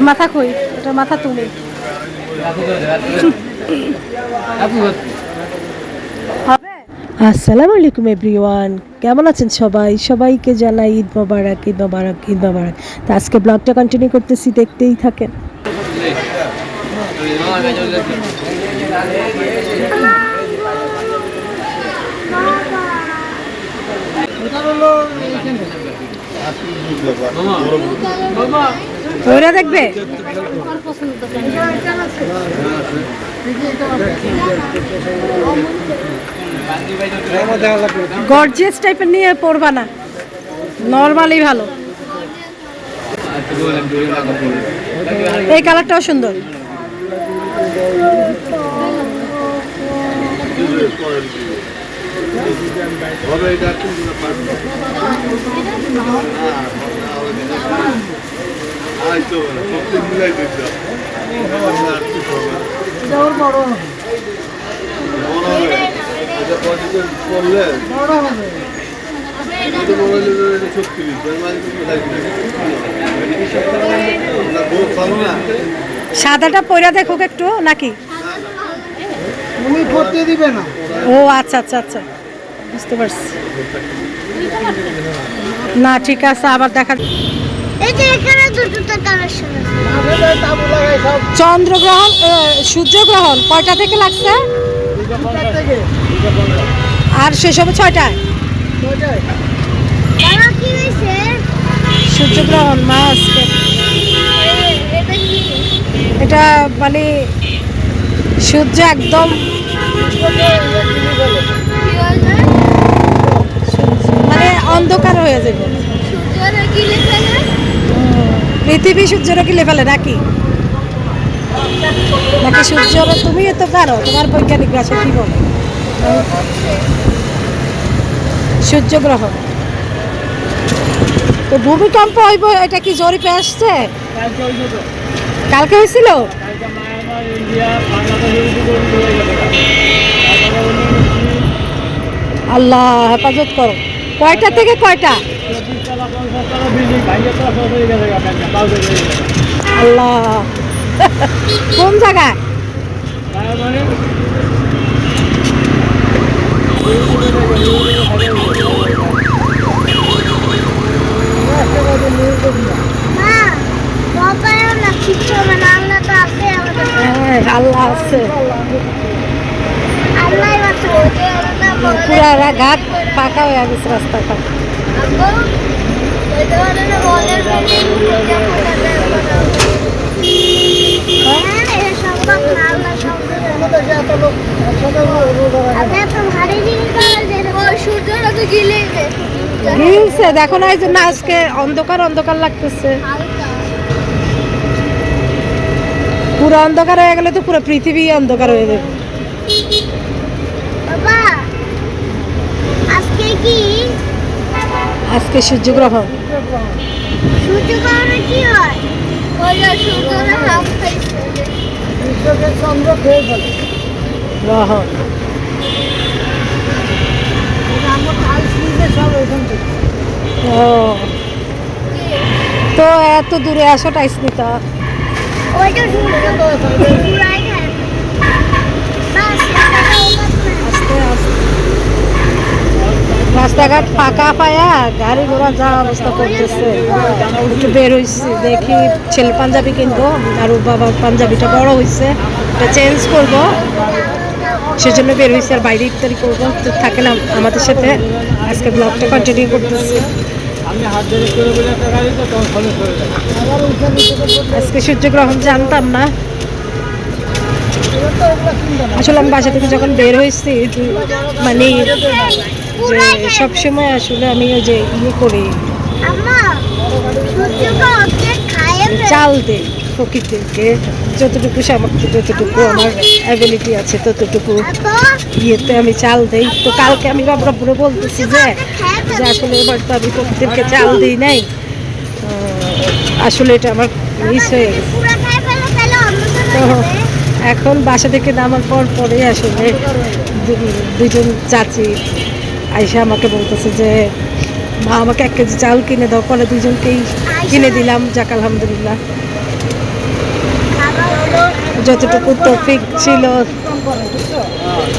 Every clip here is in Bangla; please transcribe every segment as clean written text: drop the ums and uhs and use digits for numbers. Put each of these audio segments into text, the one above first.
মাথা কই, এটা মাথা তুমি। আসসালামু আলাইকুম এভরিওয়ান, কেমন আছেন সবাই? সবাইকে জানাই ঈদ মোবারক, ঈদ মোবারক, ঈদ মোবারক। তো আজকে ব্লগটা কন্টিনিউ করতেছি, দেখতেই থাকেন। ওরা দেখবে গর্জিয়াস টাইপের নিয়ে পড়বা না, নর্মালি ভালো। এই কালারটাও সুন্দর। সাদাটা পয়রা দেখুক একটু নাকি উনি করতে দিবে না। ও আচ্ছা আচ্ছা আচ্ছা, বুঝতে পারছি। না ঠিক আছে, আবার দেখা। চন্দ্রগ্রহণ সূর্যগ্রহণ কয়টা থেকে লাগছে? আর শেষ হবে 6টায়। সূর্যগ্রহণ মা আজকে এটা মানে সূর্য একদম মানে অন্ধকার হয়ে যাবে। পৃথিবী সূর্যরা গিলে ফেলে নাকি নাকি সূর্যরা? তুমি তো পারো, তোমার বৈজ্ঞানিক ভাষা কি বলে? সূর্যগ্রহণ তো ভূমিকম্প হইব, এটা কি জরিপে আসছে? কালকে হয়েছিল। আল্লাহ হেফাজত করো। কয়টা থেকে কয়টা? আল্লাহ কোন জায়গায়? আল্লাহ আছে, পুরা ঘাট ফাঁকা হয়ে গেছে, রাস্তাঘাট। গিলছে দেখো না, এই জন্য আজকে অন্ধকার অন্ধকার লাগতেছে। পুরো অন্ধকার হয়ে গেলে তো পুরো পৃথিবী অন্ধকার হয়ে যাবে। আজকে সূর্যগ্রহণ। সূর্যগ্রহণে কি হয়? সূর্যরা হাফ খাইছে, চন্দ্র খেয়ে ফেলে গ্রহণ। ও তো এত দূরে আসো টাইস নিতা। ওইটা সূর্য পুরাই খায়। রাস্তাঘাট ফাঁকা পায়া গাড়ি ঘোড়া যা অবস্থা করতেছে। একটু বের হয়েছি, দেখি ছেলে পাঞ্জাবি কিনবো, আর বাবার পাঞ্জাবিটা বড় হয়েছে, এটা চেঞ্জ করবো, সেজন্য বের হয়েছি। আর বাইরে ইফতারি করবো, তো থাকে না আমাদের সাথে। আজকে ব্লগটা কন্টিনিউ করতেছি। আজকে সূর্যগ্রহণ জানতাম না আসলে। আমি বাসা থেকে যখন বের হয়েছি, মানে যে সবসময় আসলে আমি ওই যে ইয়ে করি, চাল দিই প্রকৃতিকে, যতটুকু সামর্থ্য, যতটুকু আমার অ্যাবিলিটি আছে ততটুকু ইয়েতে আমি চাল দিই। তো কালকে আমি বাবুরে বলতেছি যে আসলে এবার তো আমি প্রকৃতিকে চাল দিই নাই, আসলে এটা আমার মিস হয়ে গেছে। তো এখন বাসা থেকে নামার পরে আসলে দুজন চাচি আইসা আমাকে বলতেছে যে মা আমাকে 1 কেজি চাল কিনে দাও। পরে দুজনকেই কিনে দিলাম, যাক আলহামদুলিল্লাহ। যতটুকু তৌফিক ছিল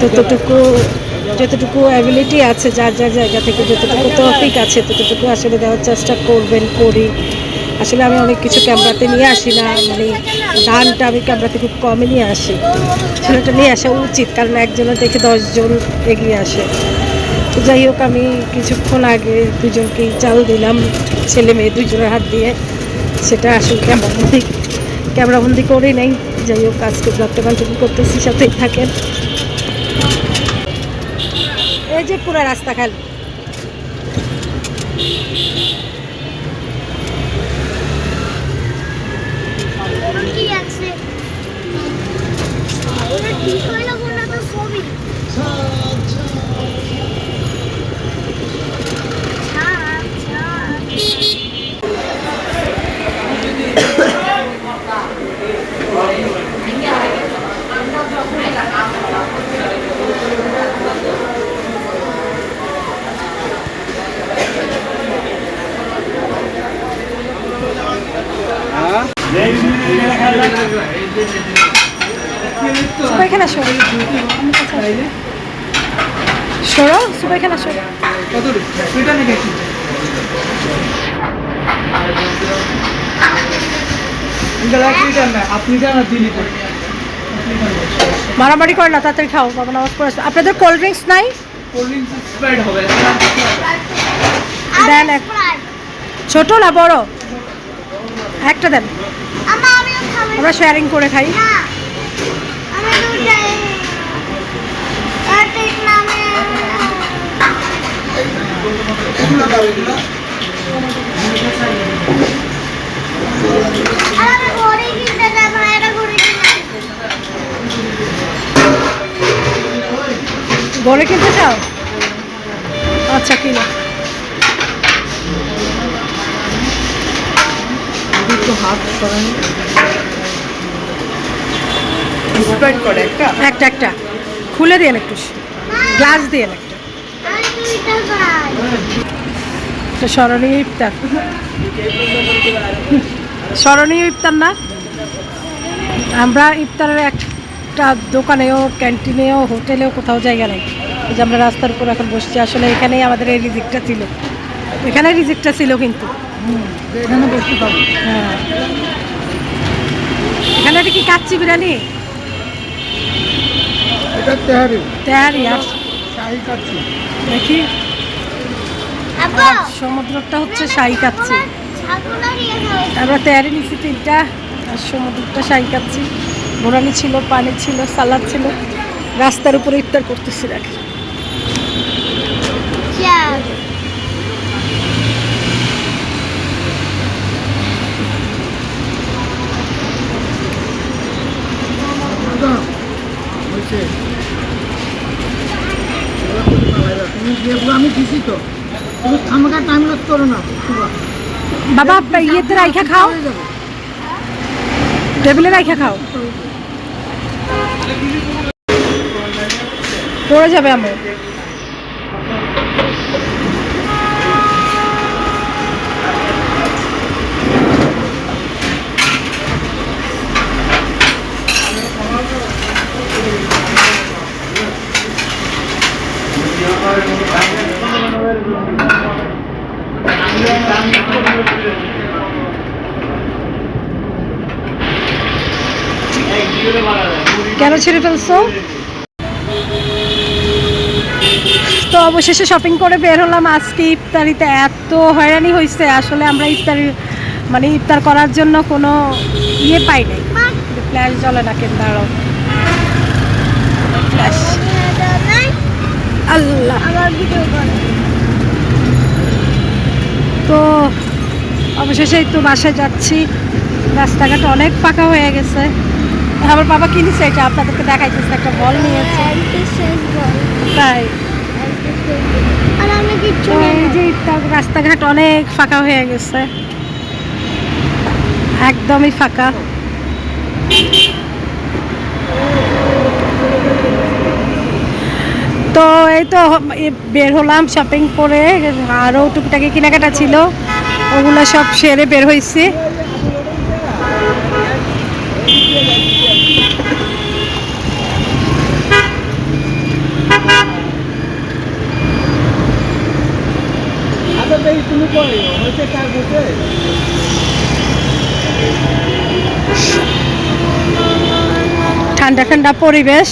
ততটুকু, যতটুকু অ্যাবিলিটি আছে যার যার জায়গা থেকে যতটুকু তৌফিক আছে ততটুকু আসলে দেওয়ার চেষ্টা করবেন, করি। আসলে আমি অনেক কিছু ক্যামেরাতে নিয়ে আসি না, মানে গানটা আমি ক্যামেরাতে খুব কমই নিয়ে আসি। সেটা নিয়ে আসা উচিত, কারণ একজনের দেখে 10 জন এগিয়ে আসে। তো যাই হোক, আমি কিছুক্ষণ আগে দুজনকেই চাল দিলাম, ছেলে মেয়ে দুজনের হাত দিয়ে। সেটা আসলে ক্যামেরাবন্দি করে নেই। যাই হোক, আজকে ব্লগটা কন্টিনিউ করতেছি, সাথেই থাকেন। এই যে পুরো রাস্তা খালি। কি আছে ওরা ঠিক হইলো কোনটা তো ছবি সুবাইখানা সরো, সরো সুবাইখানা সরো। মারামারি করে না, তাড়াতাড়ি খাও, বাবা নামাজ পড়ে আসবে। আপনাদের কোল্ড ড্রিঙ্কস নাই? দেন এক, ছোট না বড়? একটা দেন, আমরা শেয়ারিং করে খাই। গড়ে কিনতে চাও? আচ্ছা, কিনো। একটা একটা খুলে দিয়ে একটু, গ্লাস দিয়ে একটা। স্মরণীয় ইফতার, স্মরণীয় ইফতার না? আমরা ইফতারের একটা দোকানেও, ক্যান্টিনেও, হোটেলেও কোথাও জায়গা নেই। যে আমরা রাস্তার উপর এখন বসছি, আসলে এখানেই আমাদের এই রিজিকটা ছিল, এখানে রিজিকটা ছিল। কিন্তু এখানে বসতে পারবো। হ্যাঁ, এখানে এটা কি কাচ্চি বিরিয়ানি? এটা তেহারি, তেহারি আর শাহি কাচ্চি। দেখি, সমুদ্রটা হচ্ছে শাহি কাচ্চি। আমরা তেয়ারি নিচ্ছি 3টা, আর সমুদ্রটা শাহি কাচ্চি। মোরানি ছিল, পানি ছিল, সালাদ ছিল। রাস্তার উপরে ইফতার করতেছি। দেখেন, তুমি যেগুলো আমি দিছি তো, তুমি খামাখা টাইম লস করো না। বাবা ইয়েতে রাইখা খাও, টেবিলে রাইখা খাও, পড়ে যাবে আমার। কেন ছেড়ে ফেলছো? তো অবশেষে শপিং করে বের হলাম। আজকে ইফতারিতে এত হয়রানি হয়েছে, আসলে আমরা ইফতার করার জন্য কোনো ইয়ে পাই নাই। ফ্ল্যাশ জ্বলে না কেন? দাঁড়াও, ফ্ল্যাশ, আল্লাহ। তো অবশেষে একটু বাসায় যাচ্ছি। রাস্তাঘাট অনেক ফাঁকা হয়ে গেছে। আমার বাবা কিনেছে, এটা আপনাদেরকে দেখাইতেছে, একটা বল নিয়েছে। তাই তো এই যে রাস্তাঘাট অনেক ফাঁকা হয়ে গেছে, একদমই ফাঁকা। তো এই তো বের হলাম শপিং করে, আরও টুকটাকি কেনাকাটা ছিল, ওগুলো সব সেরে বের হয়েছি। ঠান্ডা ঠান্ডা পরিবেশ।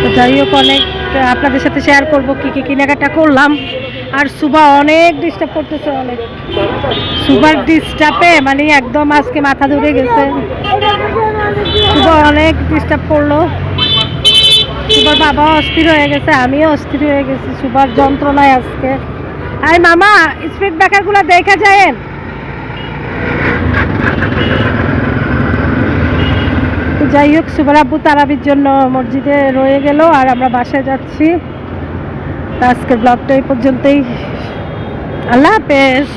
তো যাই হোক, অনেক আপনাদের সাথে শেয়ার করব কি কি কেনাকাটা করলাম। আর সুবা অনেক ডিস্টার্ব করতেছে, অনেক সুবার ডিস্টার্বে মানে একদম আজকে মাথা ধরে গেছে। সুবা অনেক ডিস্টার্ব করলো, সুবার বাবা অস্থির হয়ে গেছে, আমিও অস্থির হয়ে গেছি সুবার যন্ত্রণায় আজকে। আরে মামা, স্পিড ব্রেকারগুলো দেখা যায়। তো যাই হোক, সুবার আব্বু তারাবির জন্য মসজিদে রয়ে গেল আর আমরা বাসায় যাচ্ছি। তো আজকের ব্লগটা এই পর্যন্তই। আল্লাহ হাফেজ।